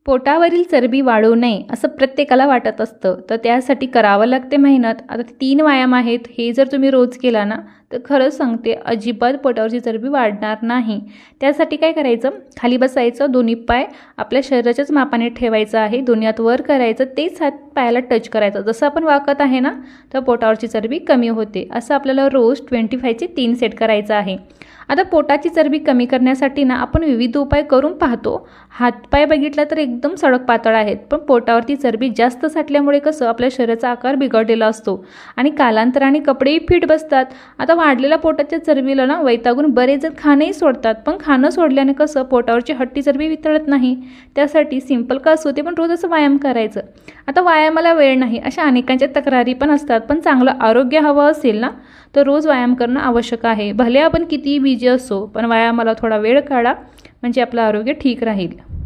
पोटावरील चरबी वाढू नये असं प्रत्येकाला वाटत असतं, तर त्यासाठी करावं लागते मेहनत. आता 3 व्यायाम आहेत, हे जर तुम्ही रोज केला ना तर खरंच सांगते अजिबात पोटावरची चरबी वाढणार नाही. त्यासाठी काय करायचं, खाली बसायचं, दोन्ही पाय आपल्या शरीराच्याच मापाने ठेवायचं आहे, दोन्ही हात वर करायचं, तेच हात पायाला टच करायचं. जसं आपण वाकत आहे ना तर पोटावरची चरबी कमी होते. असं आपल्याला रोज 25चे 3 सेट करायचं आहे. आता पोटाची चरबी कमी करण्यासाठी ना आपण विविध उपाय करून पाहतो. हातपाय बघितला तर एकदम सडक पातळ आहेत, पण पोटावरती चरबी जास्त साठल्यामुळे कसं आपल्या शरीराचा आकार बिघडलेला असतो आणि कालांतराने कपडेही फिट बसतात. आता वाढलेल्या पोटाच्या चरबीला ना वैतागून बरेच जण खाणंही सोडतात, पण खाणं सोडल्याने कसं पोटावरची हट्टी चरबी वितळत नाही. त्यासाठी सिंपल का असो ते पण रोज असं व्यायाम करायचं. आता व्यायामाला वेळ नाही अशा अनेकांच्या तक्रारी पण असतात, पण चांगलं आरोग्य हवं असेल ना तर रोज व्यायाम करणं आवश्यक आहे. भले आपण कितीही बिझी असो, पण व्यायामाला थोडा वेळ काढा म्हणजे आपलं आरोग्य ठीक राहील.